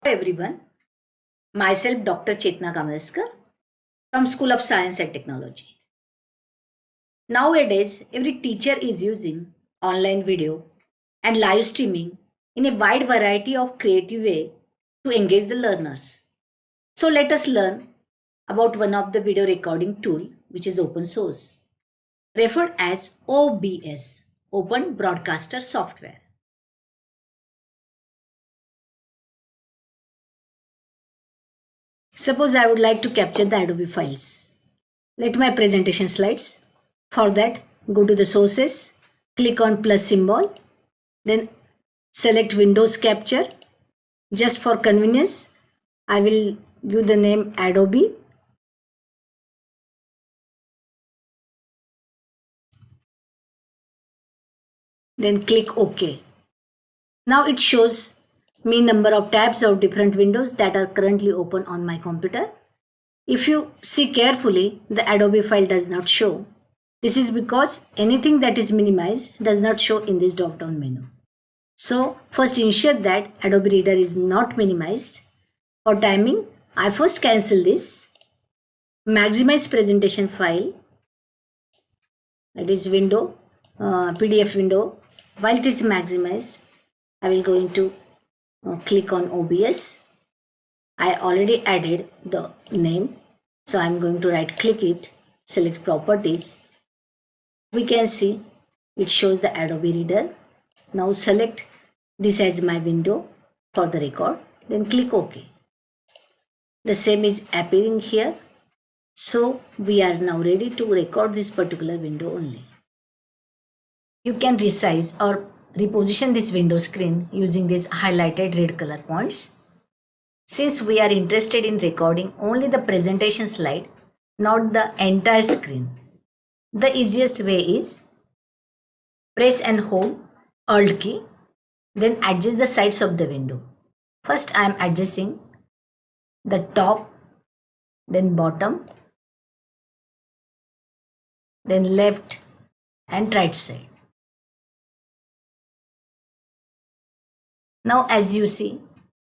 Hello everyone, myself Dr. Chetana Kamlaskar from School of Science and Technology. Nowadays, every teacher is using online video and live streaming in a wide variety of creative way to engage the learners. So let us learn about one of the video recording tool which is open source, referred as OBS, Open Broadcaster Software. Suppose I would like to capture the Adobe files. Let my presentation slides. For that, go to the sources, click on plus symbol, then select Windows Capture. Just for convenience, I will give the name Adobe. Then click OK. Now it shows me number of tabs of different windows that are currently open on my computer. If you see carefully, the Adobe file does not show. This is because anything that is minimized does not show in this drop-down menu. So first ensure that Adobe Reader is not minimized. For timing, I first cancel this. Maximize presentation file, that is window, PDF window. While it is maximized, I will go into click on OBS. I already added the name, so I'm going to right click it, select properties. We can see it shows the Adobe Reader. Now select this as my window for the record, then click OK. The same is appearing here. So we are now ready to record this particular window only. You can resize or reposition this window screen using these highlighted red color points. Since we are interested in recording only the presentation slide, not the entire screen, the easiest way is press and hold Alt key, then adjust the sides of the window. First I am adjusting the top, then bottom, then left and right side. Now as you see,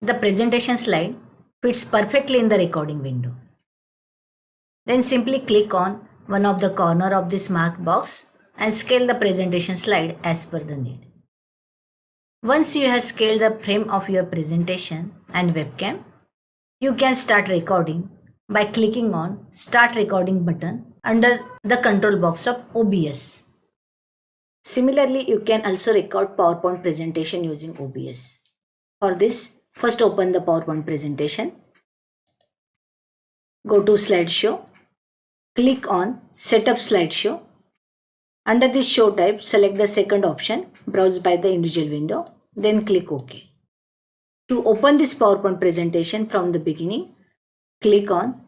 the presentation slide fits perfectly in the recording window. Then simply click on one of the corner of this marked box and scale the presentation slide as per the need. Once you have scaled the frame of your presentation and webcam, you can start recording by clicking on Start Recording button under the control box of OBS. Similarly, you can also record PowerPoint presentation using OBS. For this, first open the PowerPoint presentation. Go to Slideshow. Click on Setup Slideshow. Under this show type, select the second option, Browse by the individual window, then click OK. To open this PowerPoint presentation from the beginning, click on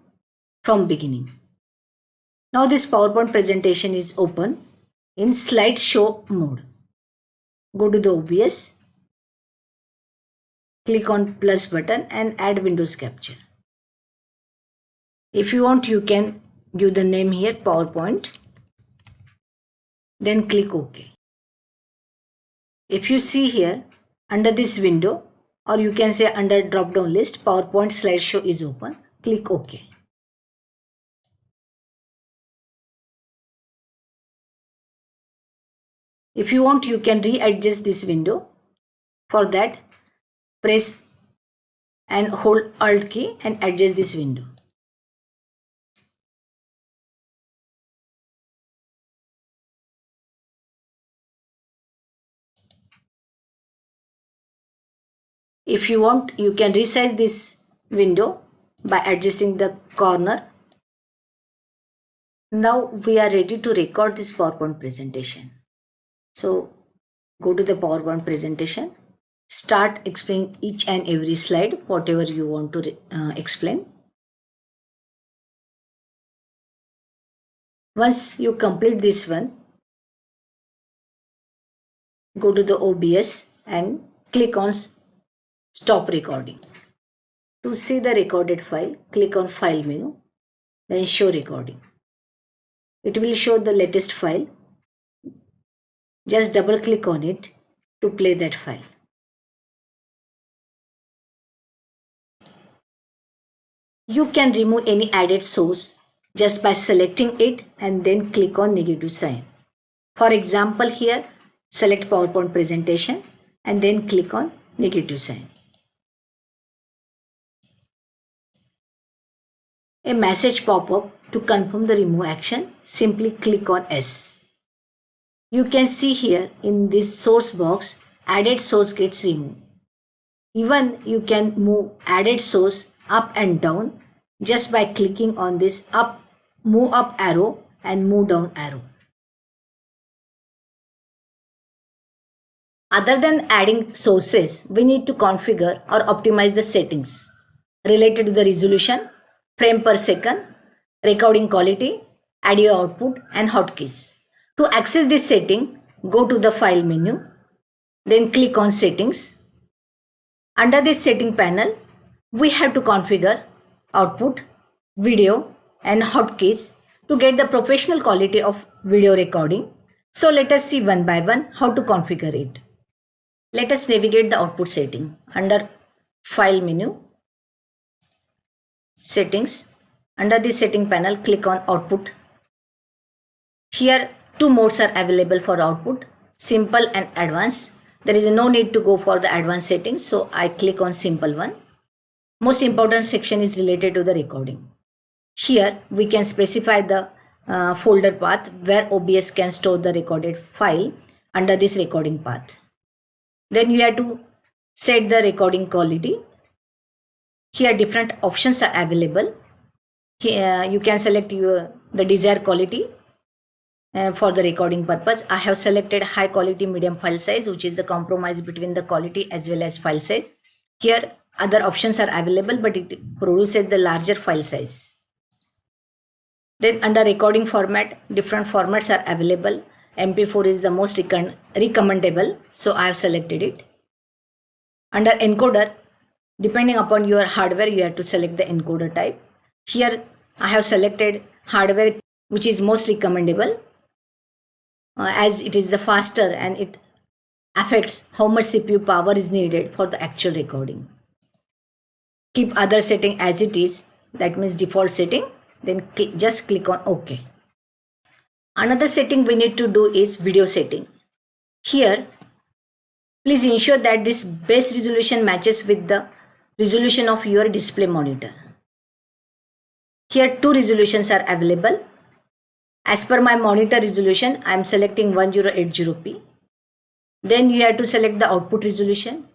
From Beginning. Now this PowerPoint presentation is open in slideshow mode. Go to the OBS, click on plus button and add Windows Capture. If you want, you can give the name here PowerPoint, then click OK. If you see here under this window, or you can say under drop down list, PowerPoint slideshow is open, click OK. If you want, you can readjust this window. For that, press and hold Alt key and adjust this window. If you want, you can resize this window by adjusting the corner. Now we are ready to record this PowerPoint presentation. So go to the PowerPoint presentation, start explaining each and every slide, whatever you want to explain. Once you complete this one, go to the OBS and click on Stop Recording. To see the recorded file, click on File menu, then Show Recording. It will show the latest file. Just double click on it to play that file. You can remove any added source just by selecting it and then click on negative sign. For example, here select PowerPoint presentation and then click on negative sign. A message pop-up to confirm the remove action. Simply click on S. You can see here in this source box, added source gets removed. Even you can move added source up and down just by clicking on this move up arrow and move down arrow. Other than adding sources, we need to configure or optimize the settings related to the resolution, frame per second, recording quality, audio output and hotkeys. To access this setting, go to the File menu, then click on Settings. Under this setting panel, we have to configure output, video and hotkeys to get the professional quality of video recording. So let us see one by one how to configure it. Let us navigate the output setting. Under File menu, Settings. Under the setting panel, click on Output. Here, two modes are available for output, Simple and Advanced. There is no need to go for the advanced settings, so I click on Simple one. Most important section is related to the recording. Here, we can specify the folder path where OBS can store the recorded file under this recording path. Then you have to set the recording quality. Here different options are available. Here you can select the desired quality for the recording purpose. I have selected high quality medium file size, which is the compromise between the quality as well as file size. Here other options are available, but it produces the larger file size. Then under recording format, different formats are available. MP4 is the most recommendable, so I have selected it. Under encoder, depending upon your hardware, you have to select the encoder type. Here I have selected hardware which is most recommendable as it is the faster and it affects how much CPU power is needed for the actual recording. Keep other setting as it is, that means default setting, then just click on OK. Another setting we need to do is video setting. Here, please ensure that this base resolution matches with the resolution of your display monitor. Here two resolutions are available. As per my monitor resolution, I am selecting 1080p. Then you have to select the output resolution.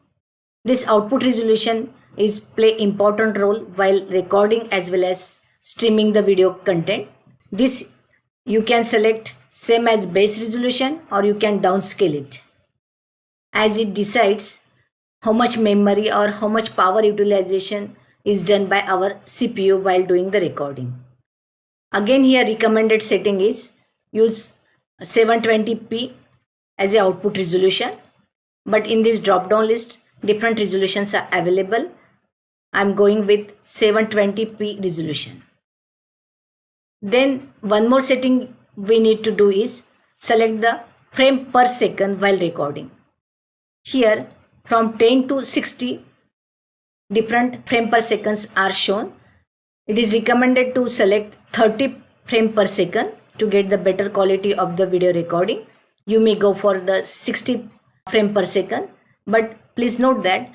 This output resolution is play important role while recording as well as streaming the video content. This you can select same as base resolution or you can downscale it, as it decides how much memory or how much power utilization is done by our CPU while doing the recording. Again here recommended setting is use 720p as a output resolution, but in this drop down list different resolutions are available. I am going with 720p resolution. Then one more setting we need to do is select the frame per second while recording. Here from 10 to 60 different frame per seconds are shown. It is recommended to select 30 frame per second to get the better quality of the video recording. You may go for the 60 frame per second, but please note that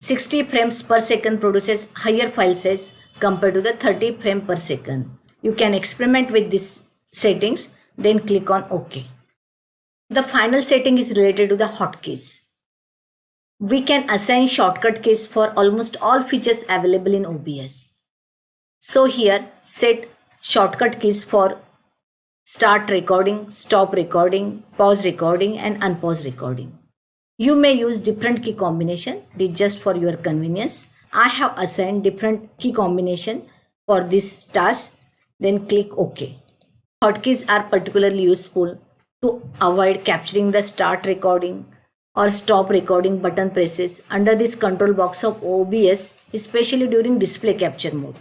60 frames per second produces higher file size compared to the 30 frame per second. You can experiment with these settings, then click on OK. The final setting is related to the hotkeys. We can assign shortcut keys for almost all features available in OBS. So here set shortcut keys for start recording, stop recording, pause recording and unpause recording. You may use different key combination, this is just for your convenience. I have assigned different key combination for this task, then click OK. Hotkeys are particularly useful to avoid capturing the start recording or stop recording button presses under this control box of OBS, especially during display capture mode.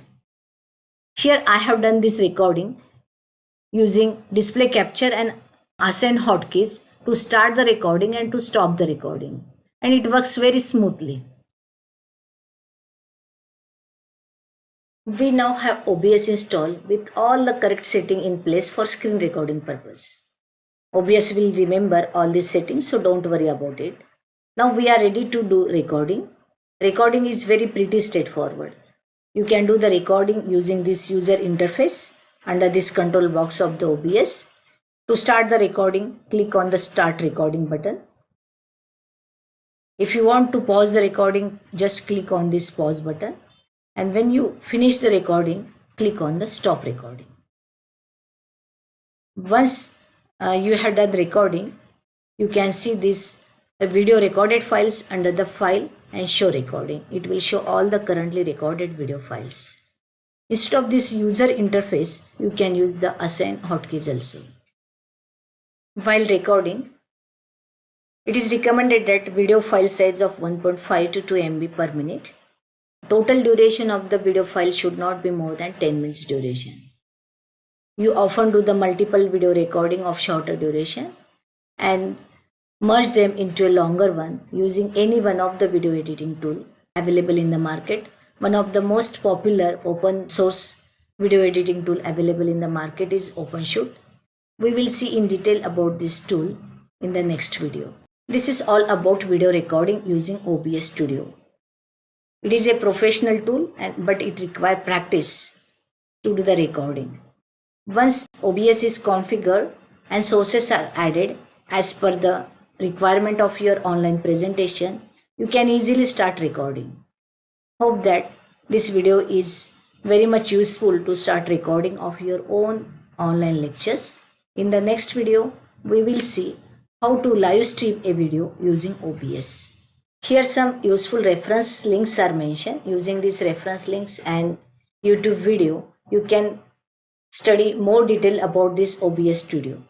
Here I have done this recording using display capture and assign hotkeys to start the recording and to stop the recording, and it works very smoothly. We now have OBS installed with all the correct setting in place for screen recording purpose. OBS will remember all these settings, so don't worry about it. Now we are ready to do recording. Recording is very pretty straightforward. You can do the recording using this user interface under this control box of the OBS. To start the recording, click on the Start Recording button. If you want to pause the recording, just click on this pause button. And when you finish the recording, click on the Stop Recording. Once you have done the recording, you can see this video recorded files under the File and Show Recording. It will show all the currently recorded video files. Instead of this user interface, you can use the Assign hotkeys also. While recording, it is recommended that video file size of 1.5 to 2 MB per minute. Total duration of the video file should not be more than 10 minutes duration. You often do the multiple video recording of shorter duration and merge them into a longer one using any one of the video editing tool available in the market. One of the most popular open source video editing tool available in the market is OpenShoot. We will see in detail about this tool in the next video. This is all about video recording using OBS Studio. It is a professional tool, but it requires practice to do the recording. Once OBS is configured and sources are added as per the requirement of your online presentation, you can easily start recording. Hope that this video is very much useful to start recording of your own online lectures. In the next video, we will see how to live stream a video using OBS. Here some useful reference links are mentioned. Using these reference links and YouTube video, you can study more detail about this OBS Studio.